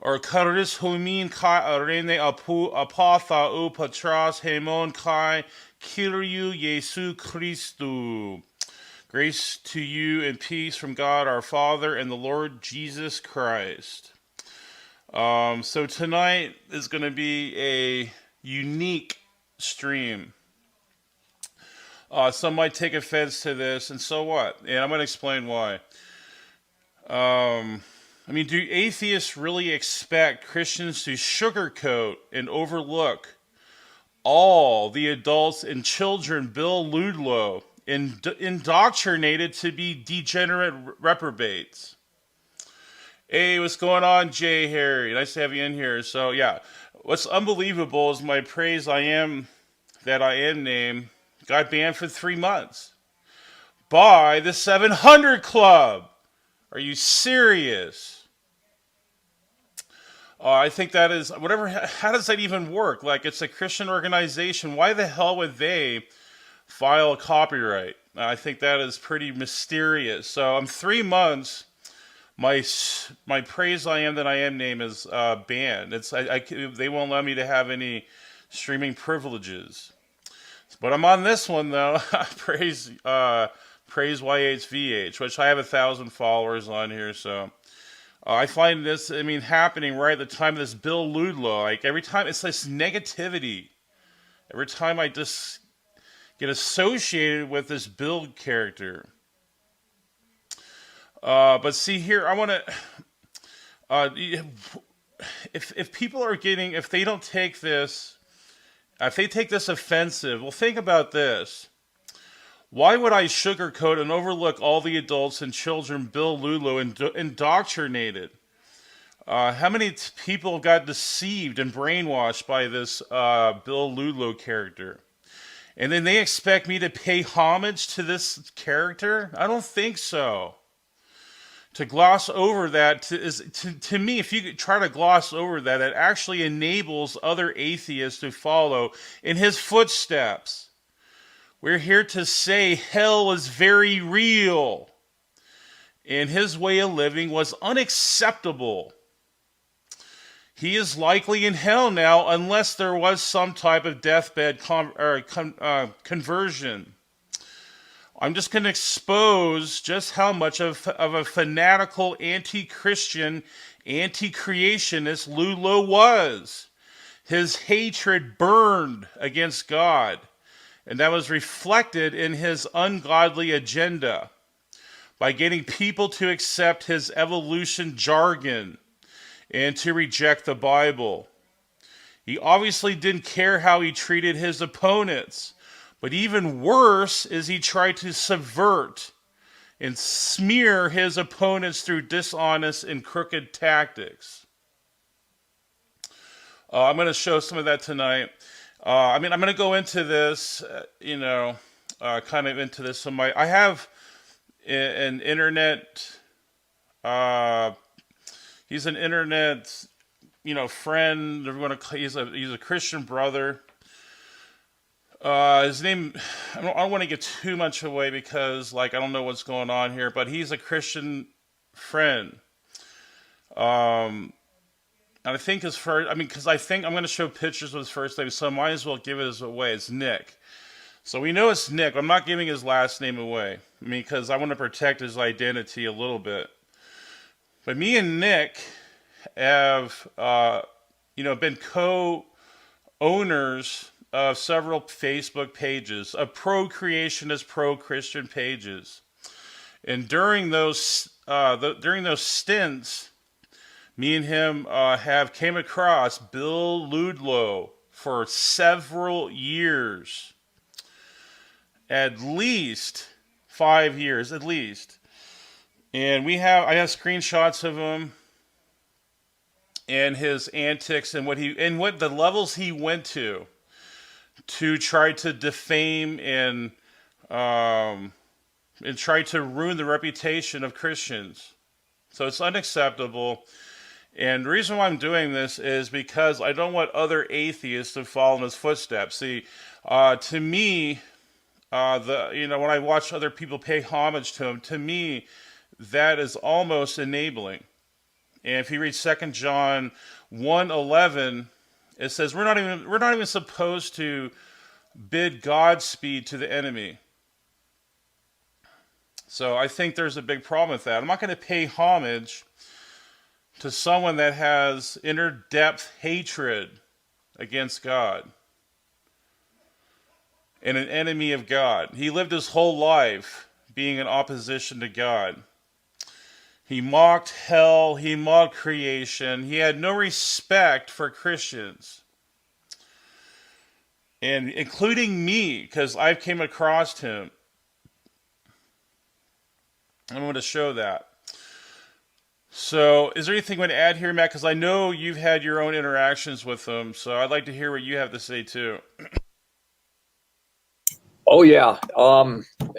or charis homin kai arene apatha o patras hemon kai Kyriou Jesu Christou. Grace to you and peace from God our Father and the Lord Jesus Christ. So tonight is going to be a unique stream. Some might take offense to this, and so what? And I'm going to explain why. Do atheists really expect Christians to sugarcoat and overlook all the adults and children Bill Ludlow indoctrinated to be degenerate reprobates? Hey, what's going on, Jay Harry? Nice to have you in here. So, yeah, what's unbelievable is my praise I am that I am name got banned for 3 months by the 700 Club. Are you serious? I think that is, whatever, how does that even work? Like, it's a Christian organization. Why the hell would they file a copyright? I think that is pretty mysterious. So, I'm 3 months. My praise I am that I am name is banned. They won't allow me to have any streaming privileges. But I'm on this one though. praise YHVH, which I have 1,000 followers on here. So I find this, happening right at the time of this Bill Ludlow. Like every time, it's this negativity. Every time I just get associated with this Bill character. But see here, I want to. If people are getting, if they don't take this, if they take this offensive, well, think about this. Why would I sugarcoat and overlook all the adults and children Bill Ludlow indoctrinated? How many people got deceived and brainwashed by this Bill Ludlow character? And then they expect me to pay homage to this character? I don't think so. To gloss over that, to me, if you try to gloss over that, it actually enables other atheists to follow in his footsteps. We're here to say hell is very real, and his way of living was unacceptable. He is likely in hell now unless there was some type of deathbed conversion. I'm just going to expose just how much of a fanatical anti-Christian, anti-creationist Ludlow was. His hatred burned against God, and that was reflected in his ungodly agenda by getting people to accept his evolution jargon and to reject the Bible. He obviously didn't care how he treated his opponents. But even worse is he tried to subvert and smear his opponents through dishonest and crooked tactics. I'm going to show some of that tonight. I'm going to go into this, kind of into this. I have an internet. He's an internet, friend. He's a Christian brother. His name, I don't want to get too much away because, I don't know what's going on here, but he's a Christian friend. And I think his first, because I think I'm going to show pictures of his first name, so I might as well give it away. It's Nick. So we know it's Nick. I'm not giving his last name away, because I want to protect his identity a little bit. But me and Nick have, been co-owners of several Facebook pages, of pro-creationist, pro-Christian pages, and during those stints, me and him have came across Bill Ludlow for several years, at least 5 years, at least, and I have screenshots of him and his antics and what the levels he went to try to defame and try to ruin the reputation of Christians. So it's unacceptable. And the reason why I'm doing this is because I don't want other atheists to follow in his footsteps. See, to me, when I watch other people pay homage to him, to me, that is almost enabling. And if you read 2 John 1:11, it says we're not even supposed to bid Godspeed to the enemy. So I think there's a big problem with that. I'm not going to pay homage to someone that has inner depth hatred against God and an enemy of God. He lived his whole life being in opposition to God. He mocked hell, he mocked creation, he had no respect for Christians. And including me, because I've came across him. I'm going to show that. So, is there anything you want to add here, Matt? Because I know you've had your own interactions with him, so I'd like to hear what you have to say too. Oh yeah.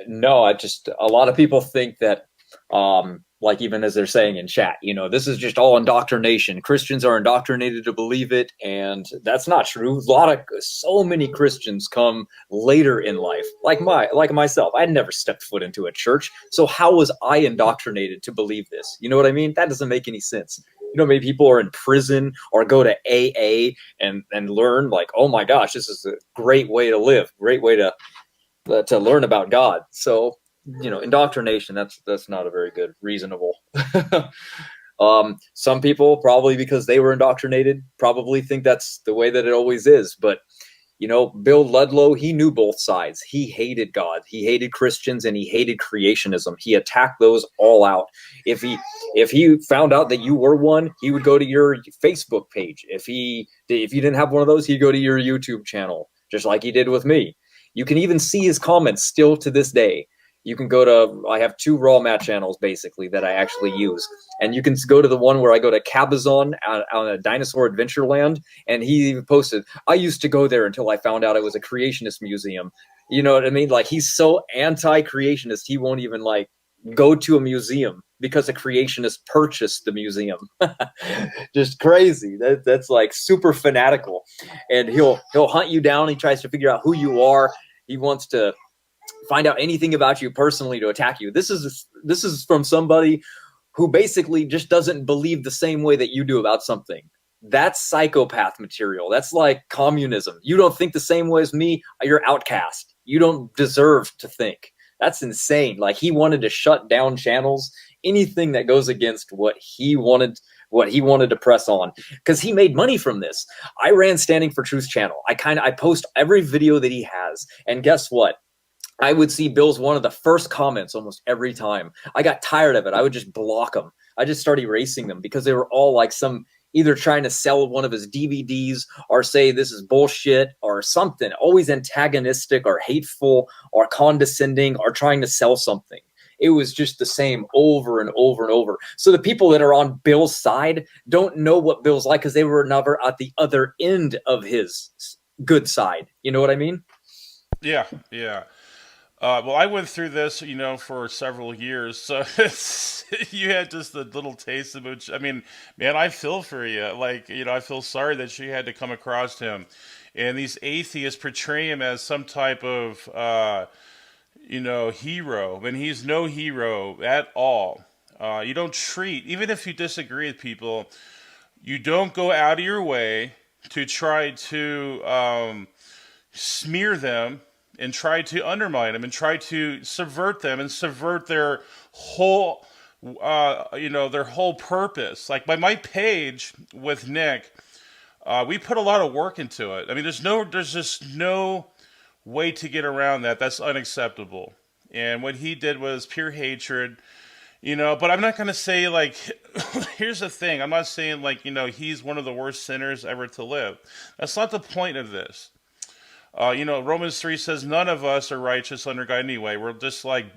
No, I just a lot of people think that like even as they're saying in chat, this is just all indoctrination. Christians are indoctrinated to believe it, and that's not true. So many Christians come later in life. Like myself. I never stepped foot into a church. So how was I indoctrinated to believe this? You know what I mean? That doesn't make any sense. Maybe people are in prison or go to AA and learn like, oh my gosh, this is a great way to live, great way to learn about God. So, indoctrination, that's not a very good, reasonable. Some people, probably because they were indoctrinated, probably think that's the way that it always is. But, Bill Ludlow, he knew both sides. He hated God. He hated Christians, and he hated creationism. He attacked those all out. If he found out that you were one, he would go to your Facebook page. If you didn't have one of those, he'd go to your YouTube channel, just like he did with me. You can even see his comments still to this day. You can go to, I have two raw mat channels basically that I actually use. And you can go to the one where I go to Cabazon on a dinosaur Adventureland. And he even posted, I used to go there until I found out it was a creationist museum. You know what I mean? Like, he's so anti-creationist, he won't even like go to a museum because a creationist purchased the museum. Just crazy. That's like super fanatical. And he'll hunt you down. He tries to figure out who you are. He wants to find out anything about you personally to attack you. This is from somebody who basically just doesn't believe the same way that you do about something. That's psychopath material. That's like communism. You don't think the same way as me, you're outcast. You don't deserve to think. That's insane. Like, he wanted to shut down channels, anything that goes against what he wanted to press on, because he made money from this. I ran Standing for Truth channel. I post every video that he has, and guess what? I would see Bill's one of the first comments almost every time. I got tired of it. I would just block them. I just started erasing them because they were all like either trying to sell one of his DVDs or say this is bullshit or something, always antagonistic or hateful or condescending or trying to sell something. It was just the same over and over and over. So the people that are on Bill's side don't know what Bill's like because they were never at the other end of his good side. You know what I mean? Yeah, yeah. Well, I went through this, for several years. So you had just a little taste of it. I mean, man, I feel for you. Like, I feel sorry that you had to come across him. And these atheists portray him as some type of, hero, when he's no hero at all. You don't treat, even if you disagree with people, you don't go out of your way to try to smear them and try to undermine them and try to subvert them and subvert their whole, their whole purpose. Like, by my page with Nick, we put a lot of work into it. I mean, there's just no way to get around that. That's unacceptable. And what he did was pure hatred, but I'm not going to say, like, here's the thing. I'm not saying, like, he's one of the worst sinners ever to live. That's not the point of this. Romans 3 says none of us are righteous under God anyway. We're just like,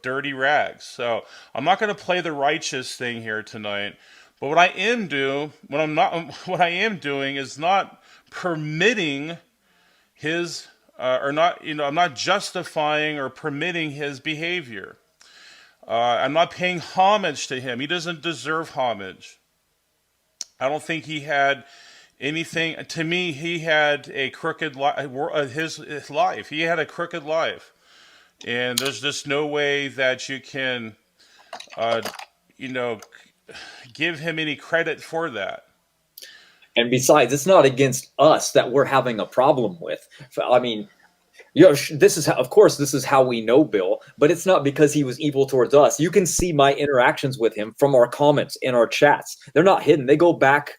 dirty rags. So I'm not going to play the righteous thing here tonight. But what I am doing is not permitting his, I'm not justifying or permitting his behavior. I'm not paying homage to him. He doesn't deserve homage. I don't think he had anything. To me, he had a crooked life. His life. He had a crooked life, and there's just no way that you can, give him any credit for that. And besides, it's not against us that we're having a problem with. I mean, you know, this is how, of course, this is how we know Bill, but it's not because he was evil towards us. You can see my interactions with him from our comments in our chats. They're not hidden. They go back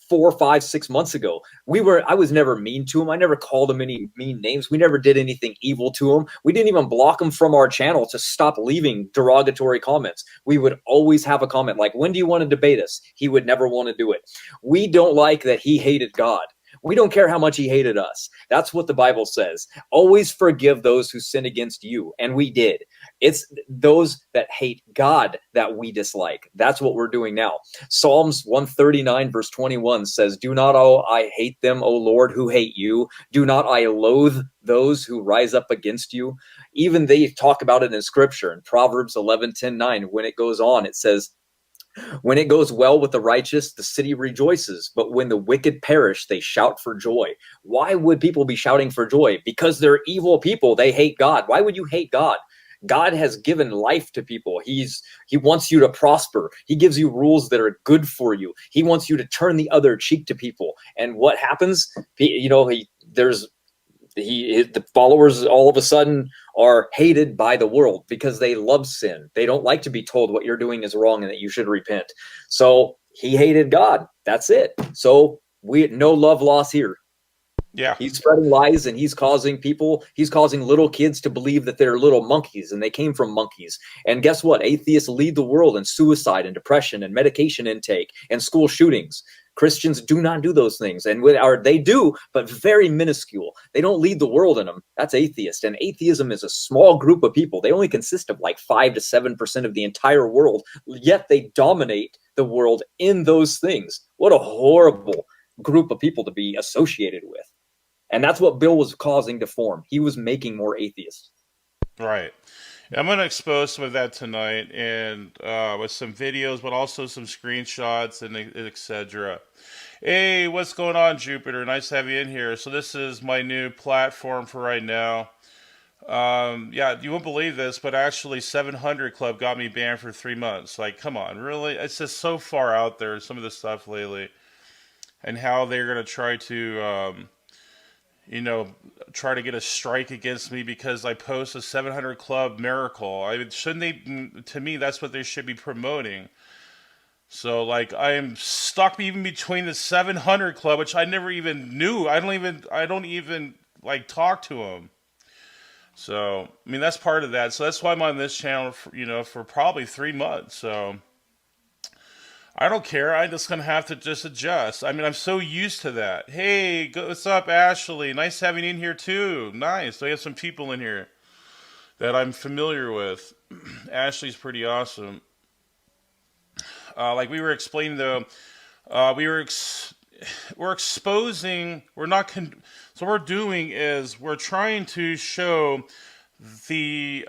4, 5, 6 months ago. I was never mean to him. I never called him any mean names. We never did anything evil to him. We didn't even block him from our channel to stop leaving derogatory comments. We would always have a comment like, when do you want to debate us? He would never want to do it. We don't like that he hated God. We don't care how much he hated us. That's what the Bible says. Always forgive those who sin against you. And we did. It's those that hate God that we dislike. That's what we're doing now. Psalms 139 verse 21 says, do not I hate them, O Lord, who hate you. Do not I loathe those who rise up against you. Even they talk about it in scripture. In Proverbs 11:10-9, when it goes on, it says, when it goes well with the righteous, the city rejoices. But when the wicked perish, they shout for joy. Why would people be shouting for joy? Because they're evil people. They hate God. Why would you hate God? God has given life to people. He wants you to prosper. He gives you rules that are good for you. He wants you to turn the other cheek to people. And what happens? The followers all of a sudden are hated by the world because they love sin. They don't like to be told what you're doing is wrong and that you should repent. So he hated God. That's it. So no love lost here. Yeah. He's spreading lies, and he's causing little kids to believe that they're little monkeys and they came from monkeys. And guess what? Atheists lead the world in suicide and depression and medication intake and school shootings. Christians do not do those things, and they do, but very minuscule. They don't lead the world in them. That's atheist, and atheism is a small group of people. They only consist of like 5 to 7% of the entire world, yet they dominate the world in those things. What a horrible group of people to be associated with. And that's what Bill was causing to form. He was making more atheists. Right. I'm going to expose some of that tonight, and with some videos, but also some screenshots and etc. Hey, what's going on, Jupiter? Nice to have you in here. So this is my new platform for right now. Yeah, you won't believe this, but actually 700 Club got me banned for 3 months. Like, come on, really? It's just so far out there, some of the stuff lately. And how they're going to try to... try to get a strike against me because I post a 700 Club miracle. Shouldn't they? To me, that's what they should be promoting. So, like, I am stuck even between the 700 Club, which I never even knew. I don't even like talk to them. So, I mean, that's part of that. So that's why I'm on this channel, for probably 3 months. So. I don't care. I'm just going to have to just adjust. I mean, I'm so used to that. Hey, what's up, Ashley? Nice having you in here, too. Nice. We have some people in here that I'm familiar with. Ashley's pretty awesome. Like we were explaining, though, we're exposing, so what we're doing is we're trying to show the,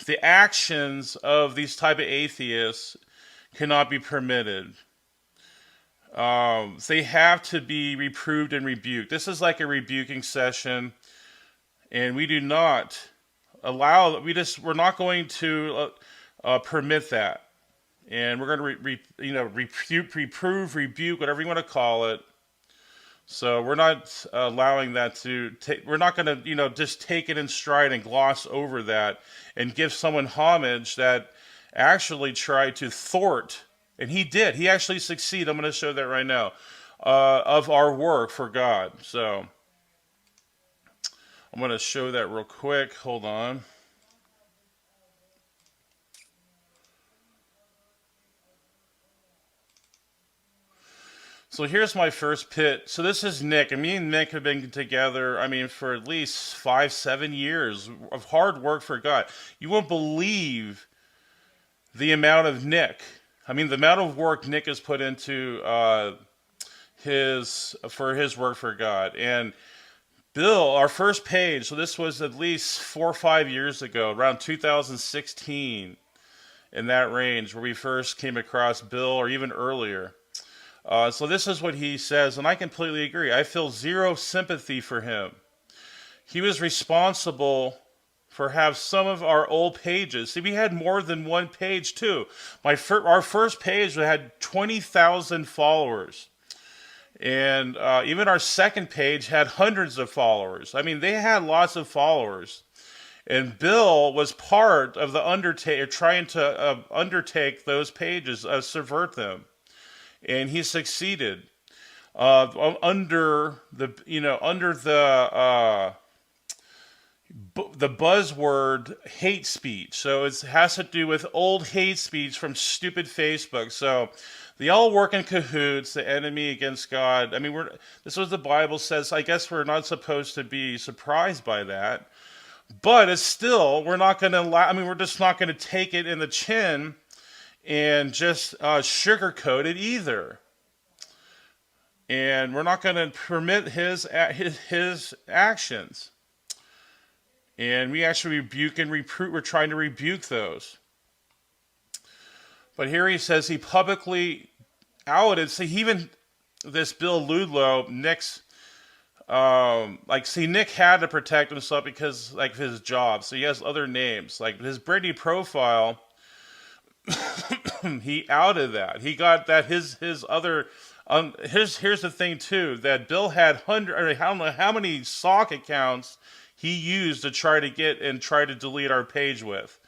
the actions of these type of atheists cannot be permitted. They have to be reproved and rebuked. This is like a rebuking session, and we do not allow. We're not going to permit that, and we're going to reprove, rebuke, whatever you want to call it. So we're not allowing that to take. We're not going to, just take it in stride and gloss over that and give someone homage that actually tried to thwart, and he did. He actually succeeded. I'm going to show that right now of our work for God. So I'm going to show that real quick. Hold on. So here's my first pit. So this is Nick, and me and Nick have been together, I mean, for at least 5, 7 years of hard work for God. You won't believe the amount of Nick. I mean, the amount of work Nick has put into his work for God. And Bill, our first page, so this was at least 4 or 5 years ago, around 2016, in that range, where we first came across Bill, or even earlier. So this is what he says, and I completely agree. I feel zero sympathy for him. He was responsible for have some of our old pages. See, we had more than one page too. Our first page had 20,000 followers, and even our second page had hundreds of followers. I mean, they had lots of followers. And Bill was part of the undertaker trying to undertake those pages, subvert them, and he succeeded. Under the buzzword hate speech. So it has to do with old hate speech from stupid Facebook. So they all work in cahoots, the enemy against God. I mean, this is what the Bible says. I guess we're not supposed to be surprised by that. But it's still, we're not going to, we're just not going to take it in the chin and just sugarcoat it either. And we're not going to permit his actions. And we actually rebuke and reprove. We're trying to rebuke those. But here he says he publicly outed. See, even this Bill Ludlow, Nick's, Nick had to protect himself because, like, his job. So he has other names. Like, his Britney profile, he outed that. He got that his other. Here's the thing too, that Bill had I don't know how many sock accounts he used to try to delete our page with.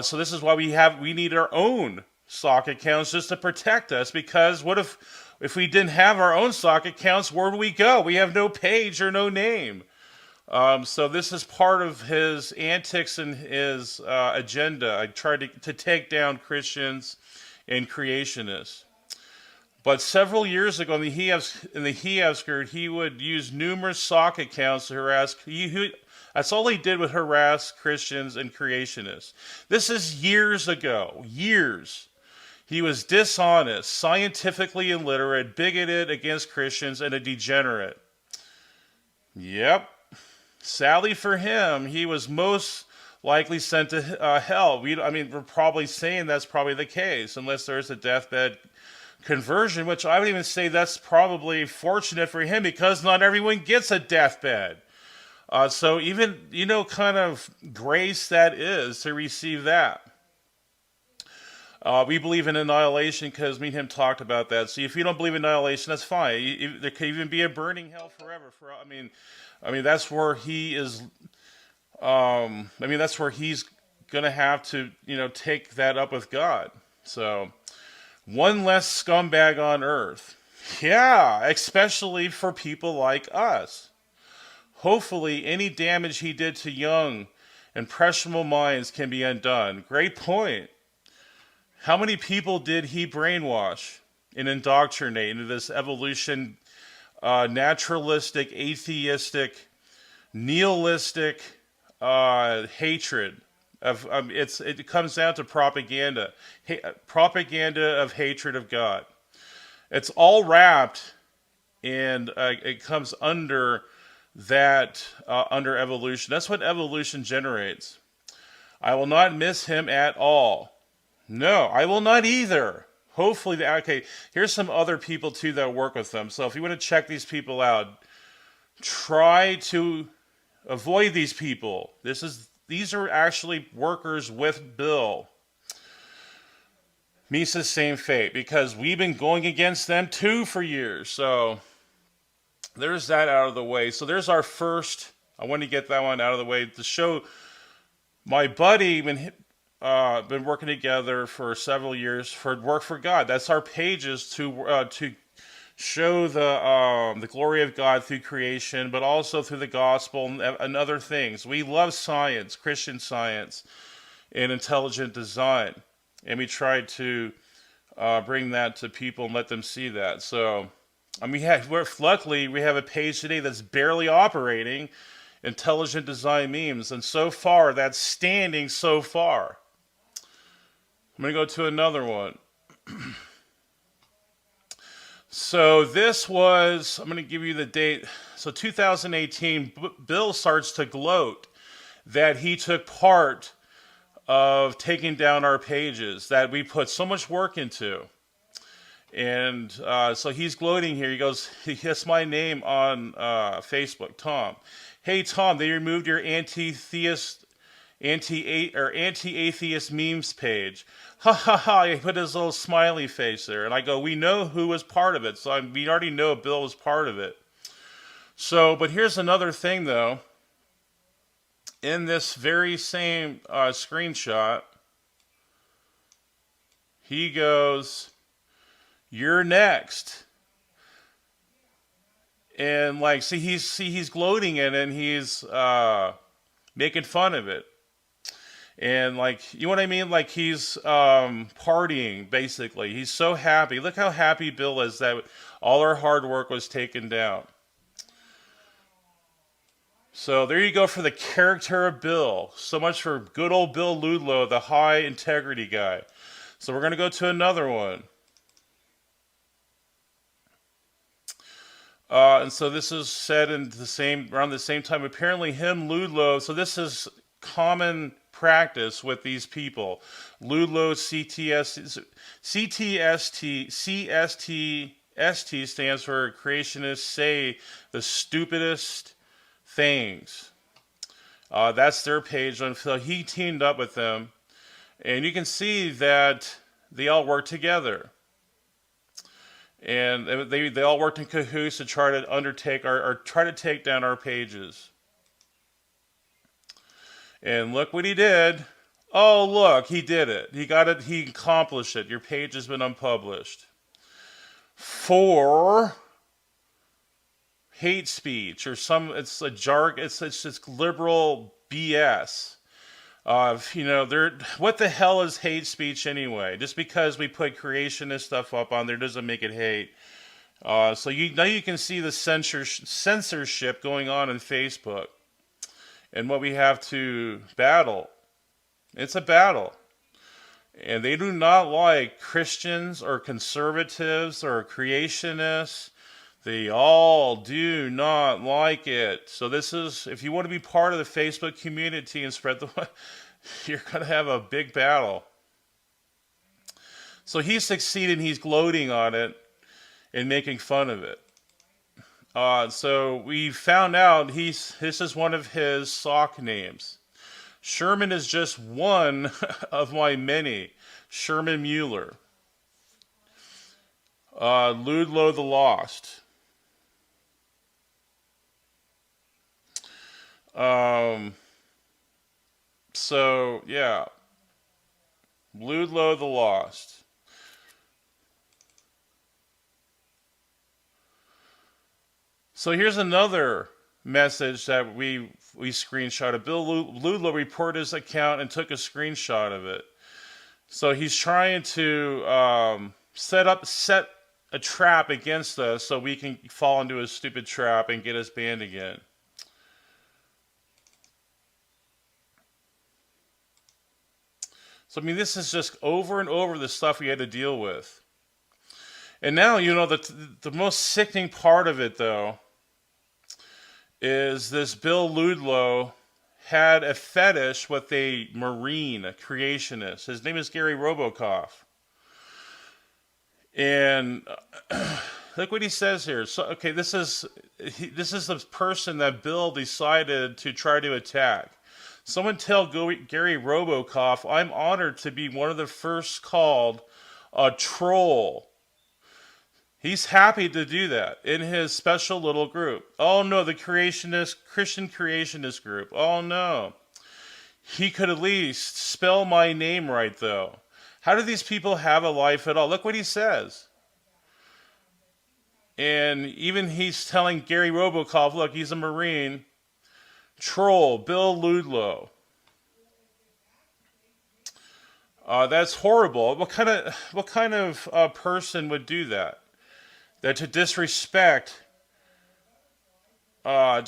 So this is why we need our own sock accounts just to protect us, because what if we didn't have our own sock accounts, where do we go? We have no page or no name. So this is part of his antics and his agenda. I tried to take down Christians and creationists. But several years ago in the Hievskirt, he would use numerous sock accounts to harass. That's all he did, with harass Christians and creationists. This is years ago. Years. He was dishonest, scientifically illiterate, bigoted against Christians, and a degenerate. Yep. Sadly for him, he was most likely sent to hell. We're probably saying that's probably the case, unless there's a deathbed conversion, which I would even say that's probably fortunate for him, because not everyone gets a deathbed. So even, kind of grace that is to receive that. We believe in annihilation because me and him talked about that. So if you don't believe in annihilation, that's fine. There could even be a burning hell forever. That's where he is. That's where he's gonna have to, take that up with God. So one less scumbag on earth. Yeah, especially for people like us. Hopefully, any damage he did to young, impressionable minds can be undone. Great point. How many people did he brainwash and indoctrinate into this evolution, naturalistic, atheistic, nihilistic hatred? It comes down to propaganda, propaganda of hatred of God. It's all wrapped, and it comes under that, under evolution. That's what evolution generates. I will not miss him at all. No, I will not either. Hopefully, okay. Here's some other people too that work with them. So if you want to check these people out, try to avoid these people. These are actually workers with Bill. Misa's same fate, because we've been going against them too for years. So there's that out of the way. So there's our first. I want to get that one out of the way to show my buddy been working together for several years for work for God. That's our pages to show the glory of God through creation, but also through the gospel and other things. We love science, Christian science, and intelligent design, and we try to bring that to people and let them see that. So, luckily we have a page today that's barely operating, intelligent design memes, and so far that's standing so far. I'm going to go to another one. So this was, I'm going to give you the date. So 2018, Bill starts to gloat that he took part of taking down our pages that we put so much work into. And so he's gloating here. He goes, he hits my name on Facebook, Tom. Hey, Tom, they removed your anti-theist anti-atheist memes page. Ha ha ha! He put his little smiley face there, and I go, we know who was part of it, so we already know Bill was part of it. So, but here's another thing though. In this very same screenshot, he goes, "You're next," and like, he's gloating in it, and he's making fun of it. And like, you know what I mean? Like he's partying basically. He's so happy. Look how happy Bill is that all our hard work was taken down. So there you go for the character of Bill. So much for good old Bill Ludlow, the high integrity guy. So we're gonna go to another one. And so this is said in the same around the same time. Apparently, him Ludlow. So this is common practice with these people. Ludlow CTST stands for creationists say the stupidest things. That's their page. So he teamed up with them, and you can see that they all work together. And they all worked in cahoots to try to undertake or try to take down our pages. And look what he did. Oh, look, he did it. He got it. He accomplished it. Your page has been unpublished. For hate speech or it's a jargon. It's just liberal BS. What the hell is hate speech anyway? Just because we put creationist stuff up on there doesn't make it hate. So now you can see the censorship going on in Facebook and what we have to battle. It's a battle. And they do not like Christians or conservatives or creationists. They all do not like it. So this is, if you want to be part of the Facebook community and spread the word, you're going to have a big battle. So he's succeeded. He's gloating on it and making fun of it. So we found out this is one of his sock names. Sherman is just one of my many. Sherman Mueller. Ludlow the Lost. So, yeah. Ludlow the Lost. So here's another message that we screenshotted. Bill Ludlow reported his account and took a screenshot of it. So he's trying to set a trap against us so we can fall into a stupid trap and get us banned again. So I mean, this is just over and over the stuff we had to deal with. And now, the most sickening part of it, though, is this Bill Ludlow had a fetish with a Marine, a creationist. His name is Gary Robokoff. And look what he says here. So, okay, this is the person that Bill decided to try to attack. Someone tell Gary Robokoff, I'm honored to be one of the first called a troll. He's happy to do that in his special little group. Oh no, the Christian creationist group. Oh no. He could at least spell my name right though. How do these people have a life at all? Look what he says. And even he's telling Gary Robokoff, look, he's a Marine. Troll, Bill Ludlow. That's horrible. What kind of person would do that? That to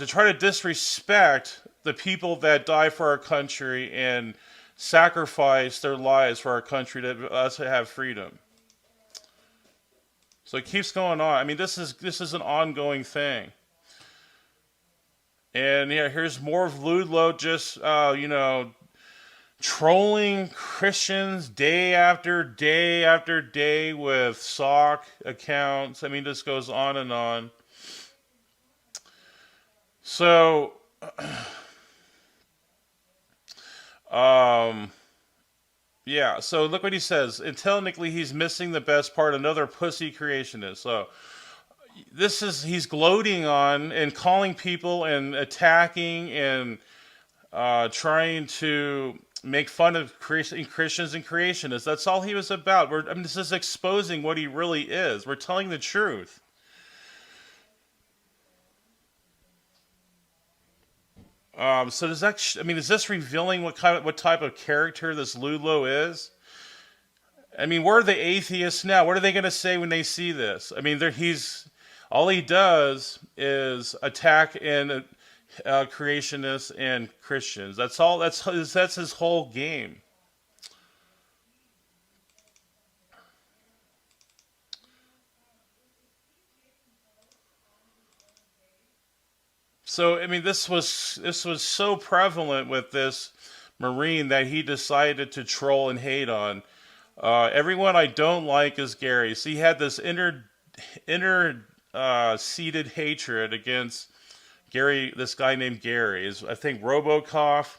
try to disrespect the people that die for our country and sacrifice their lives for our country to us to have freedom. So it keeps going on. I mean, this is an ongoing thing. And yeah, here's more of Ludlow just trolling Christians day after day after day with sock accounts. I mean, this goes on and on. So Um, yeah, so look what he says. Intellectually, he's missing the best part, another pussy creationist. So he's gloating on and calling people and attacking and trying to make fun of Christians and creationists. That's all he was about. This is exposing what he really is. We're telling the truth. So does that? Is this revealing what type of character this Ludlow is? Where are the atheists now? What are they going to say when they see this? He's all he does is attack and creationists and Christians. That's all. That's his whole game. So this was so prevalent with this Marine that he decided to troll and hate on. Everyone I don't like is Gary. So he had this inner seated hatred against Gary. This guy named Gary is, I think, RoboCoff.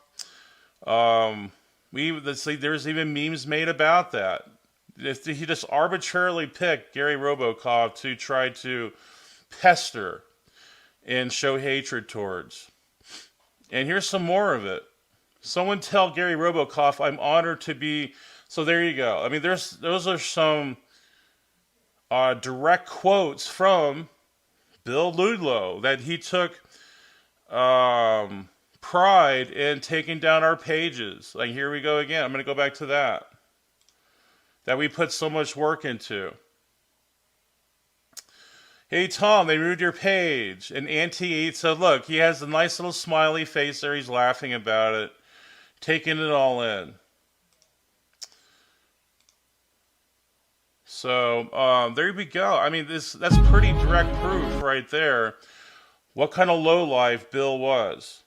There's even memes made about that. He just arbitrarily picked Gary RoboCoff to try to pester and show hatred towards. And here's some more of it. Someone tell Gary RoboCoff, I'm honored to be. So there you go. Those are some direct quotes from Bill Ludlow that he took pride in taking down our pages. Like, here we go again. I'm going to go back to that we put so much work into. Hey, Tom, they removed your page. And Auntie said, look, he has a nice little smiley face there. He's laughing about it, taking it all in. So, there we go. That's pretty direct proof right there what kind of lowlife Bill was.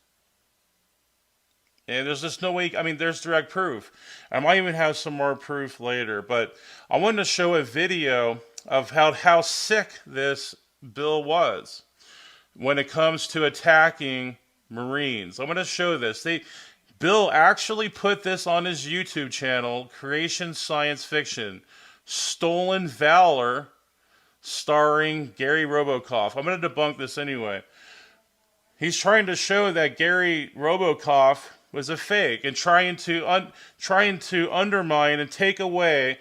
And there's just no way, there's direct proof. I might even have some more proof later, but I wanted to show a video of how sick this Bill was when it comes to attacking Marines. I'm going to show this. Bill actually put this on his YouTube channel, Creation Science Fiction, Stolen Valor, starring Gary RoboCoff. I'm going to debunk this anyway. He's trying to show that Gary RoboCoff was a fake and trying to undermine and take away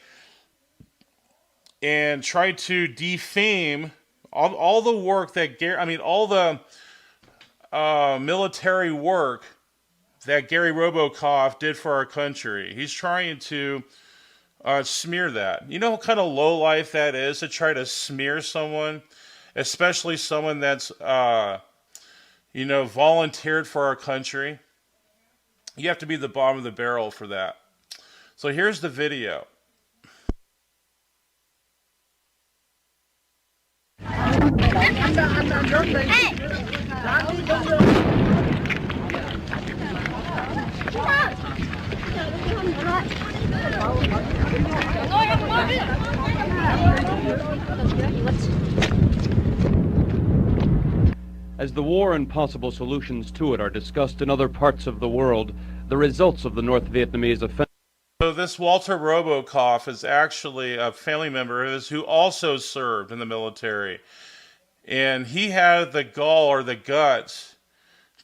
and try to defame all the work that all the military work that Gary RoboCoff did for our country. He's trying to smear that. You know what kind of lowlife that is, to try to smear someone, especially someone that's volunteered for our country. You have to be the bottom of the barrel for that. So here's the video. As the war and possible solutions to it are discussed in other parts of the world, the results of the North Vietnamese offensive. So this Walter RoboCoff is actually a family member of his who also served in the military. And he had the gall or the guts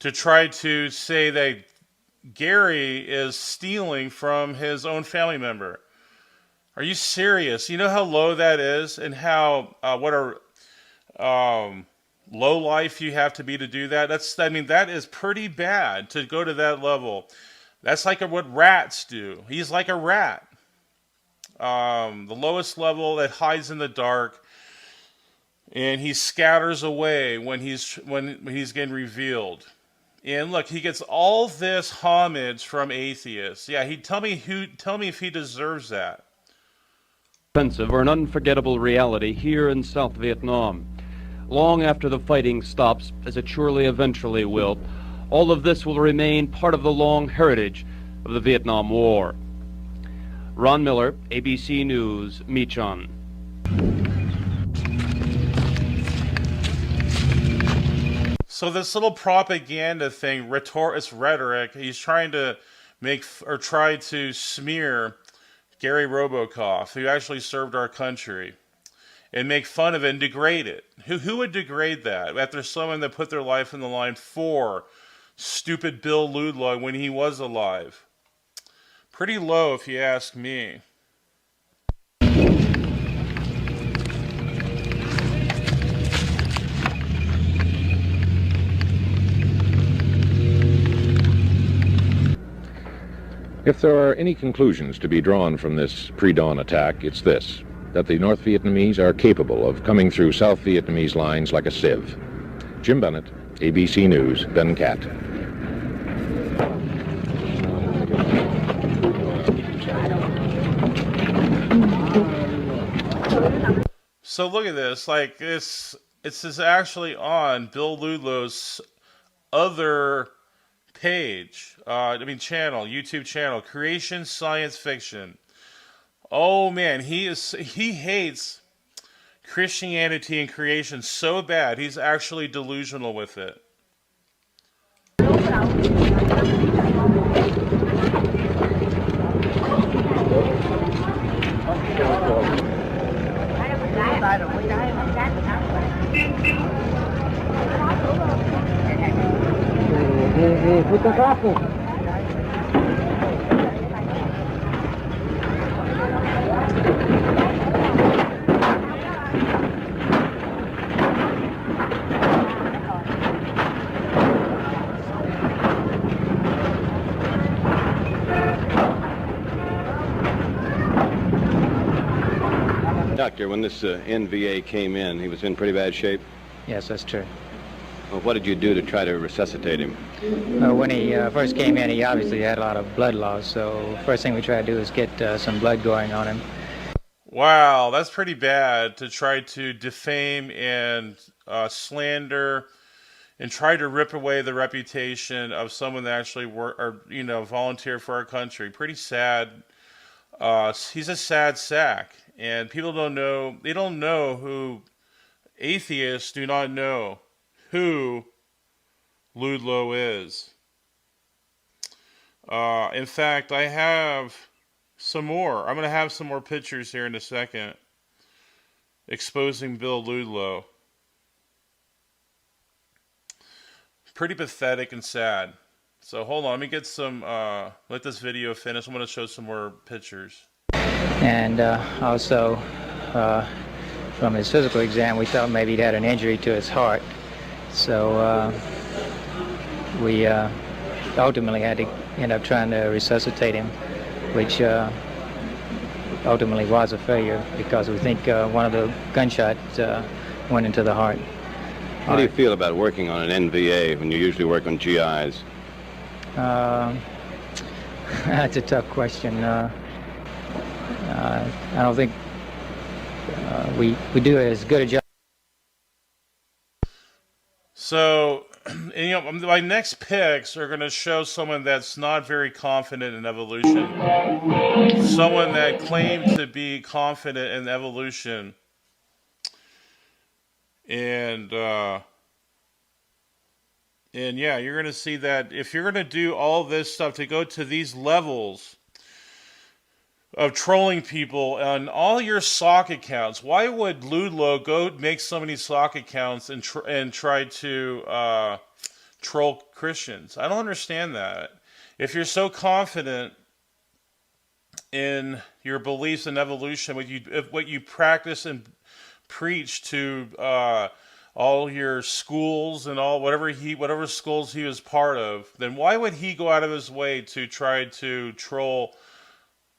to try to say that Gary is stealing from his own family member. Are you serious? You know how low that is, and how what a low life you have to be to do that? That is pretty bad to go to that level. That's like what rats do. He's like a rat. The lowest level that hides in the dark, and he scatters away when he's getting revealed. And look, he gets all this homage from atheists. Yeah, tell me if he deserves that. Offensive or an unforgettable reality here in South Vietnam. Long after the fighting stops, as it surely eventually will, all of this will remain part of the long heritage of the Vietnam War. Ron Miller, ABC News, Michon. So this little propaganda thing, it's rhetoric. He's trying to or try to smear Gary Robocoff, who actually served our country, and make fun of it and degrade it. Who would degrade that after someone that put their life in the line for stupid Bill Ludlow when he was alive? Pretty low, if you ask me. If there are any conclusions to be drawn from this pre-dawn attack, it's this: that the North Vietnamese are capable of coming through South Vietnamese lines like a sieve. Jim Bennett, ABC News, Ben Cat. So look at this. Like this is actually on Bill Ludlow's other page. Channel, YouTube channel, Creation Science Fiction. Oh man, he hates Christianity and creation so bad, he's actually delusional with it. Doctor, when this NVA came in, he was in pretty bad shape. Yes, that's true. Well, what did you do to try to resuscitate him? When he first came in, he obviously had a lot of blood loss, so first thing we tried to do is get some blood going on him. Wow, that's pretty bad to try to defame and slander and try to rip away the reputation of someone that actually volunteered for our country. Pretty sad. He's a sad sack, and people don't know. They don't know who. Atheists do not know who Ludlow is. In fact, I have some more. I'm going to have some more pictures here in a second exposing Bill Ludlow. Pretty pathetic and sad. So hold on, let me get some, let this video finish. I'm going to show some more pictures. And also, from his physical exam, we thought maybe he'd had an injury to his heart. So we ultimately had to end up trying to resuscitate him, which ultimately was a failure because we think one of the gunshots went into the heart. How do you feel about working on an NVA when you usually work on GIs? That's a tough question. I don't think we do as good a job. So, my next picks are going to show someone that's not very confident in evolution. Someone that claimed to be confident in evolution. And yeah, you're going to see that if you're going to do all this stuff to go to these levels of trolling people on all your sock accounts, why would Ludlow go make so many sock accounts and try to troll Christians? I don't understand that. If you're so confident in your beliefs in evolution, what you practice and preach to all your schools and all whatever schools he was part of, then why would he go out of his way to try to troll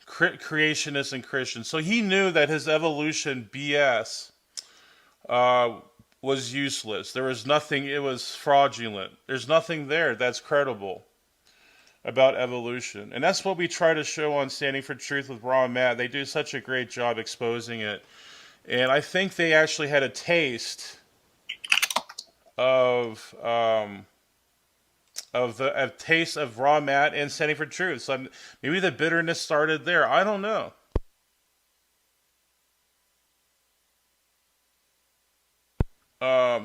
creationists and Christians? So he knew that his evolution BS was useless. There was nothing. It was fraudulent. There's nothing there that's credible about evolution, and that's what we try to show on Standing for Truth with Raw and Matt. They do such a great job exposing it, and I think they actually had a taste of a taste of Raw Matt and Standing for Truth. So maybe the bitterness started there. I don't know.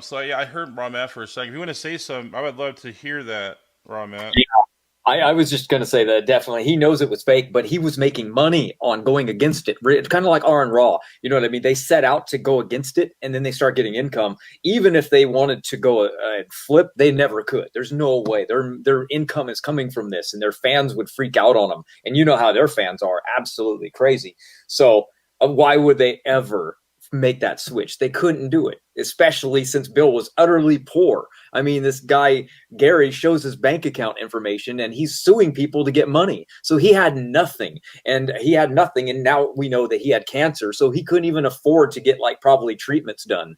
So yeah, I heard Raw Matt for a second. If you want to say something, I would love to hear that, Raw Matt. Yeah, I was just going to say that definitely he knows it was fake, but he was making money on going against it. It's kind of like R and Raw. You know what I mean? They set out to go against it, and then they start getting income. Even if they wanted to go and flip, they never could. There's no way. Their income is coming from this, and their fans would freak out on them. And you know how their fans are, absolutely crazy. So why would they ever make that switch? They couldn't do it, especially since Bill was utterly poor. I mean, this guy Gary shows his bank account information and he's suing people to get money. So he had nothing, and now we know that he had cancer, so he couldn't even afford to get like probably treatments done.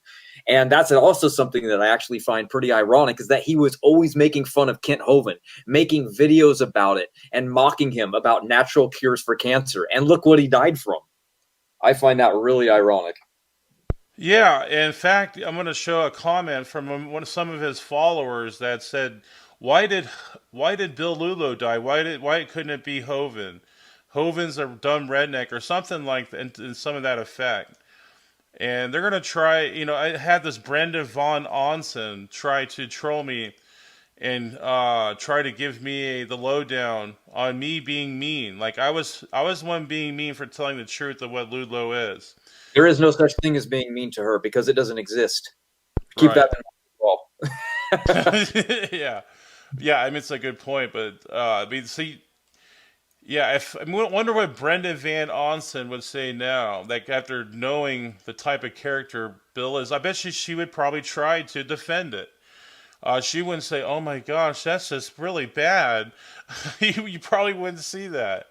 And that's also something that I actually find pretty ironic, is that he was always making fun of Kent Hovind, making videos about it and mocking him about natural cures for cancer. And look what he died from. I find that really ironic. Yeah, in fact, I'm going to show a comment from some of his followers that said, why did Bill Ludlow die? Why couldn't it be Hovind? Hovind's a dumb redneck or something like that, in some of that effect. And they're going to try, I had this Brenda Von Onsen try to troll me and try to give me the lowdown on me being mean. Like I was one being mean for telling the truth of what Ludlow is. There is no such thing as being mean to her because it doesn't exist. Keep Right. that in mind. Yeah, yeah. I mean, it's a good point, but I mean, see, yeah. I wonder what Brenda Van Onsen would say now, like after knowing the type of character Bill is. I bet she would probably try to defend it. She wouldn't say, "Oh my gosh, that's just really bad." You probably wouldn't see that.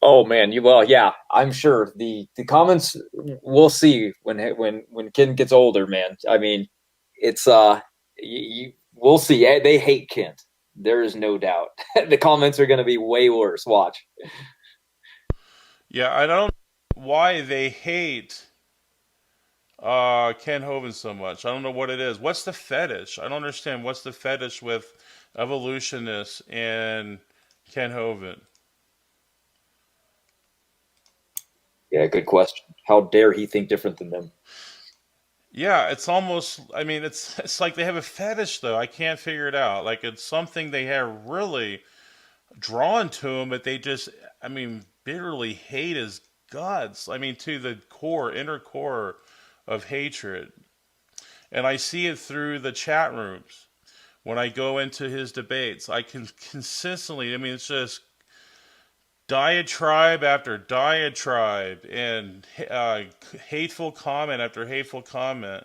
Oh man, yeah, I'm sure the comments we'll see when Kent gets older, man. I mean, it's we'll see. They hate Kent. There is no doubt. The comments are going to be way worse. Watch. Yeah, I don't know why they hate Ken Hovind so much. I don't know what it is. What's the fetish? I don't understand. What's the fetish with evolutionists and Ken Hovind? Yeah, good question. How dare he think different than them? Yeah, it's almost. I mean, it's like they have a fetish though. I can't figure it out. Like it's something they have really drawn to him, but they just. I mean, bitterly hate his guts. I mean, to the core, inner core of hatred. And I see it through the chat rooms when I go into his debates. I can consistently. I mean, it's just diatribe after diatribe and hateful comment after hateful comment.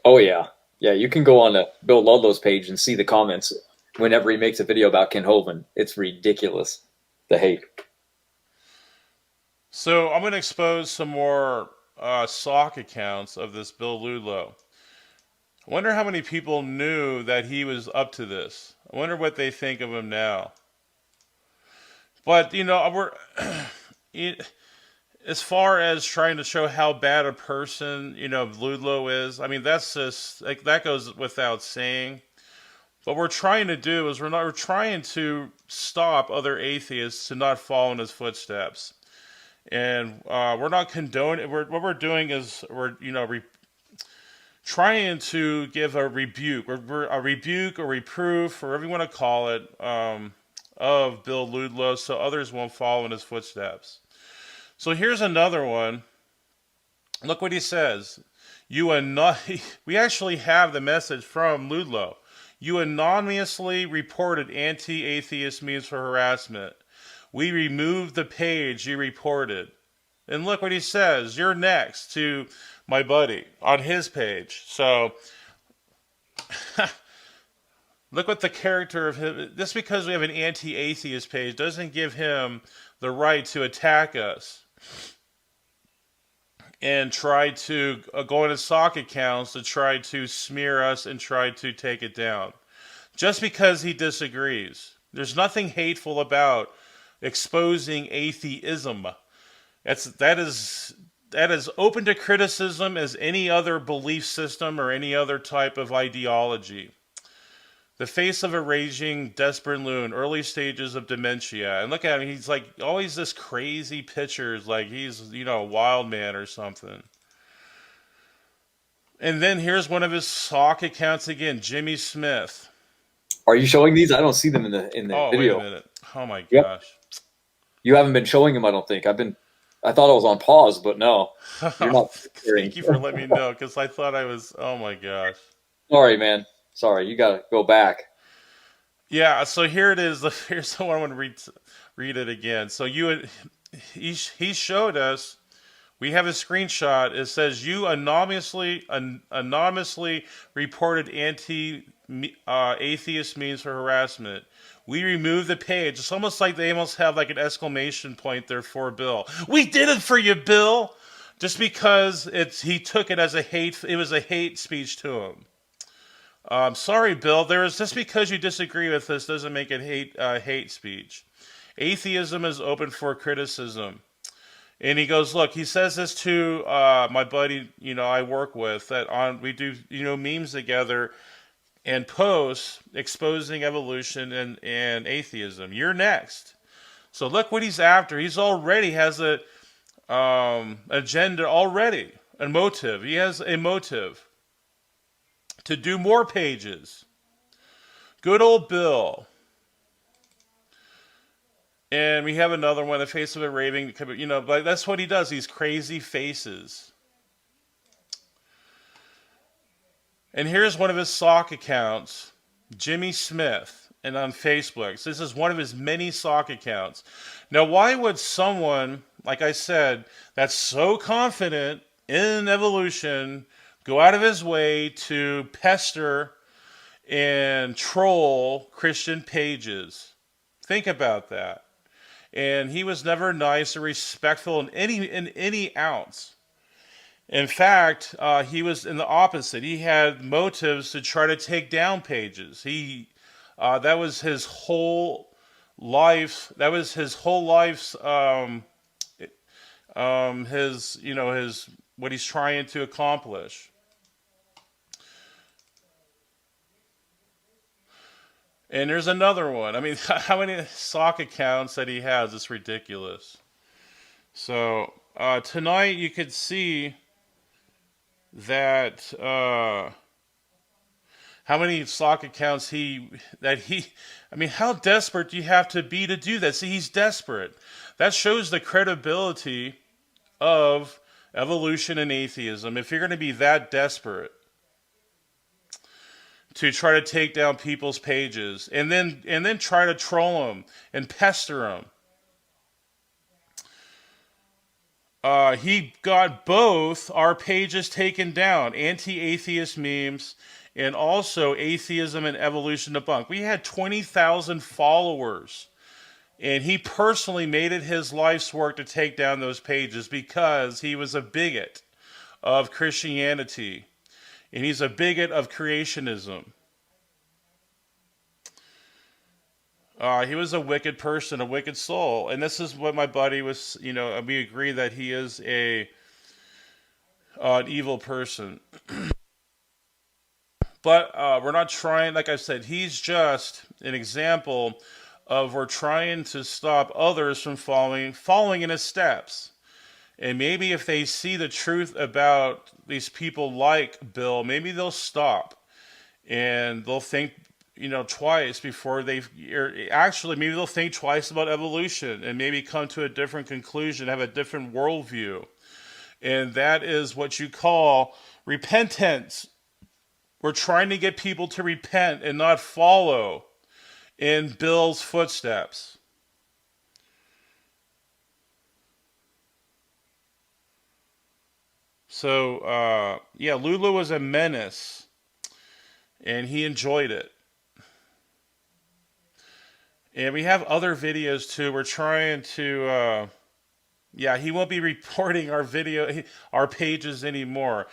Oh yeah, yeah. You can go on to Bill Ludlow's page and see the comments whenever he makes a video about Ken Hovind. It's ridiculous, the hate. So I'm going to expose some more sock accounts of this Bill Ludlow. I wonder how many people knew that he was up to this. I wonder what they think of him now. But we're as far as trying to show how bad a person Ludlow is. I mean, that's just like that goes without saying. What we're trying to do is we're trying to stop other atheists to not follow in his footsteps, and we're not condoning. What we're doing is we're trying to give a rebuke, or a rebuke or reproof, or whatever you want to call it, of Bill Ludlow, so others won't follow in his footsteps. So here's another one. Look what he says. We actually have the message from Ludlow. You anonymously reported anti-atheist memes for harassment. We removed the page you reported. And look what he says. You're next to my buddy on his page. So look what the character of him. Just because we have an anti-atheist page doesn't give him the right to attack us and try to go into sock accounts to try to smear us and try to take it down. Just because he disagrees. There's nothing hateful about exposing atheism. That is open to criticism as any other belief system or any other type of ideology. The face of a raging, desperate loon, early stages of dementia. And look at him, he's like always this crazy pictures, like he's, a wild man or something. And then here's one of his sock accounts again, Jimmy Smith. Are you showing these? I don't see them in the Oh, wait a video. minute. Oh my Yep. gosh. You haven't been showing them, I don't think. I thought I was on pause, but no. You're not hearing. Thank you for letting me know, because I thought I was. Oh my gosh. Sorry, man. Sorry, you gotta go back. Yeah. So here it is. Here's the one. I want to read it again. So he showed us. We have a screenshot. It says you anonymously reported anti atheist memes for harassment. We removed the page. It's almost like they almost have like an exclamation point there for Bill. We did it for you, Bill. Just because he took it as it was a hate speech to him. Sorry, Bill. Just because you disagree with this doesn't make it hate speech. Atheism is open for criticism. And he goes, look, he says this to my buddy, I work with, we do, memes together and posts exposing evolution and atheism. You're next. So look what he's after. He's already has a agenda already, a motive. He has a motive to do more pages. Good old Bill. And we have another one, the face of a raving, but that's what he does, these crazy faces. And here's one of his sock accounts, Jimmy Smith, and on Facebook. So this is one of his many sock accounts. Now, why would someone, like I said, that's so confident in evolution go out of his way to pester and troll Christian pages? Think about that. And he was never nice or respectful in any ounce. In fact, he was in the opposite. He had motives to try to take down pages. That was his whole life. That was his whole life's his what he's trying to accomplish. And there's another one. I mean, how many sock accounts that he has? It's ridiculous. So tonight you could see that how many sock accounts I mean, how desperate do you have to be to do that? See, he's desperate. That shows the credibility of evolution and atheism. If you're going to be that desperate to try to take down people's pages and then try to troll them and pester them. He got both our pages taken down, anti-atheist memes and also atheism and evolution debunked. We had 20,000 followers, and he personally made it his life's work to take down those pages because he was a bigot of Christianity. And he's a bigot of creationism. He was a wicked person, a wicked soul. And this is what my buddy was, we agree that he is an evil person. But we're not trying, like I said, he's just an example of we're trying to stop others from following in his steps. And maybe if they see the truth about these people like Bill, maybe they'll stop and they'll think, twice before maybe they'll think twice about evolution and maybe come to a different conclusion, have a different worldview. And that is what you call repentance. We're trying to get people to repent and not follow in Bill's footsteps. So, Lulu was a menace, and he enjoyed it. And we have other videos, too. We're trying to, he won't be reporting our pages anymore.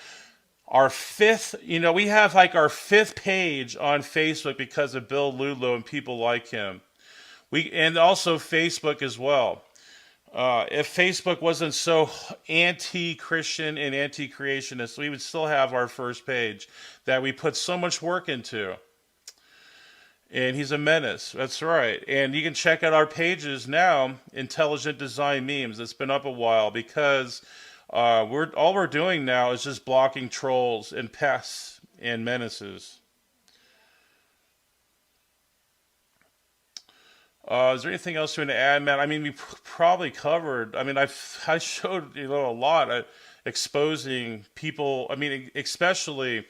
Our fifth, we have like our fifth page on Facebook because of Bill Ludlow and people like him. And also Facebook as well. If Facebook wasn't so anti-Christian and anti-creationist, we would still have our first page that we put so much work into. And he's a menace. That's right. And you can check out our pages now, Intelligent Design Memes. It's been up a while because all we're doing now is just blocking trolls and pests and menaces. Is there anything else you want to add, Matt? I mean, we probably covered. I mean, I showed a lot exposing people. I mean, especially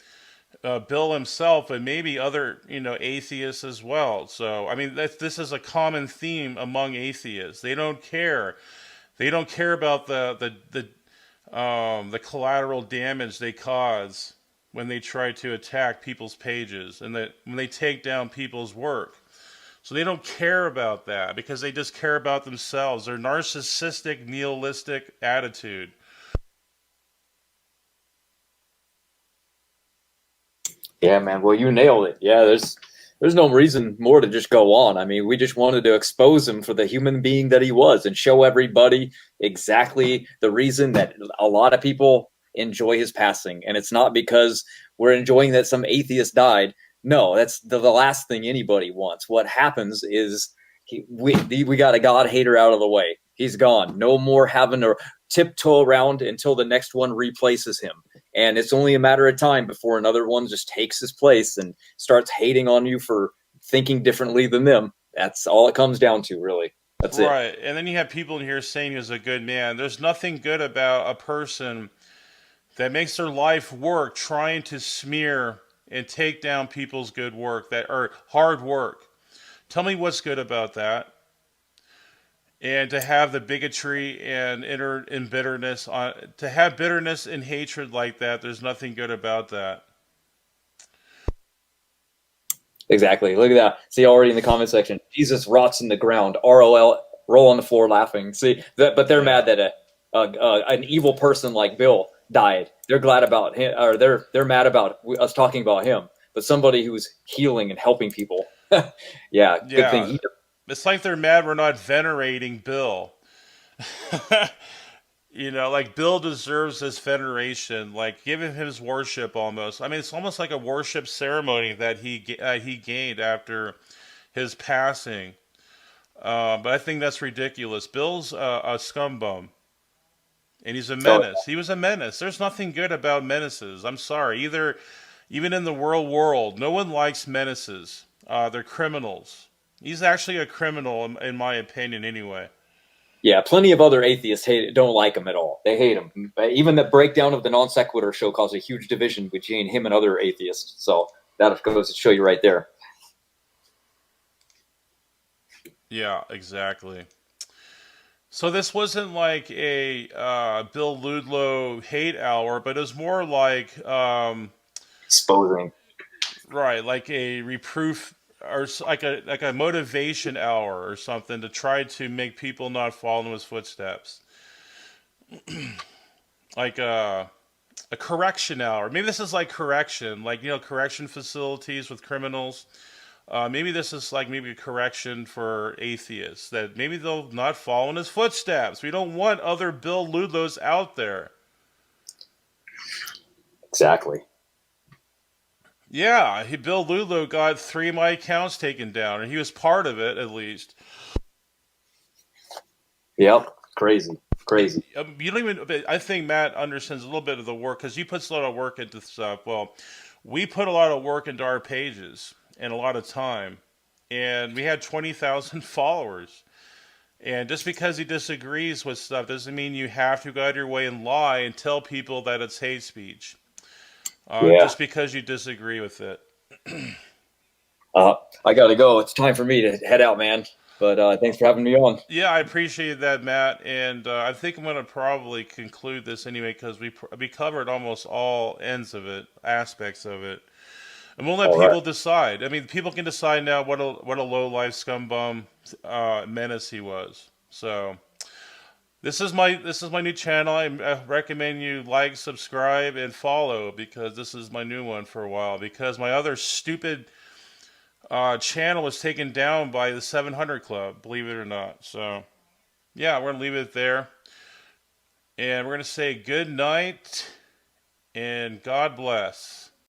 Bill himself, and maybe other atheists as well. So I mean, this is a common theme among atheists. They don't care. They don't care about the collateral damage they cause when they try to attack people's pages and that when they take down people's work. So they don't care about that because they just care about themselves. Their narcissistic, nihilistic attitude. Yeah, man. Well, you nailed it. Yeah, there's no reason more to just go on. I mean, we just wanted to expose him for the human being that he was and show everybody exactly the reason that a lot of people enjoy his passing. And it's not because we're enjoying that some atheist died. No, that's the last thing anybody wants. What happens is we got a God hater out of the way. He's gone. No more having to tiptoe around until the next one replaces him. And it's only a matter of time before another one just takes his place and starts hating on you for thinking differently than them. That's all it comes down to, really. That's it. Right. And then you have people in here saying he was a good man. There's nothing good about a person that makes their life work trying to smear and take down people's good work that are hard work. Tell me what's good about that. And to have the bigotry and bitterness to have bitterness and hatred like that, there's nothing good about that. Exactly. Look at that. See, already in the comment section, Jesus rots in the ground. ROL, roll on the floor laughing. See that, but they're mad that an evil person like Bill died. They're glad about him, or they're mad about us talking about him. But somebody who's healing and helping people, yeah, good thing. It's like they're mad we're not venerating Bill. Like Bill deserves this veneration. Like give him his worship almost. I mean, it's almost like a worship ceremony that he gained after his passing. But I think that's ridiculous. Bill's a scumbum. And he's a menace. He was a menace. There's nothing good about menaces. I'm sorry. Even in the world, no one likes menaces. They're criminals. He's actually a criminal, in my opinion, anyway. Yeah, plenty of other atheists don't like him at all. They hate him. Even the breakdown of the non sequitur show caused a huge division between him and other atheists. So that goes to show you right there. Yeah, exactly. So this wasn't like a Bill Ludlow hate hour, but it was more like exposing, right? Like a reproof or like a motivation hour or something to try to make people not follow in his footsteps. Like a correction hour. Maybe this is like correction, like correction facilities with criminals. Maybe this is like maybe a correction for atheists that maybe they'll not follow in his footsteps. We don't want other Bill Ludlows out there. Exactly. Yeah, Bill Ludlow got 3 of my accounts taken down, and he was part of it at least. Yep, crazy. You don't even. I think Matt understands a little bit of the work because he puts a lot of work into stuff. Well, we put a lot of work into our pages and a lot of time, and we had 20,000 followers. And just because he disagrees with stuff doesn't mean you have to go out of your way and lie and tell people that it's hate speech. Just because you disagree with it. I gotta go. It's time for me to head out, man. But thanks for having me on. Yeah, I appreciate that, Matt. And I think I'm going to probably conclude this anyway because we covered almost all ends of it, aspects of it. And we'll let people decide. I mean, people can decide now what a low-life scumbum menace he was. So this is my new channel. I recommend you like, subscribe, and follow because this is my new one for a while. Because my other stupid channel was taken down by the 700 Club, believe it or not. So yeah, we're gonna leave it there, and we're gonna say good night and God bless.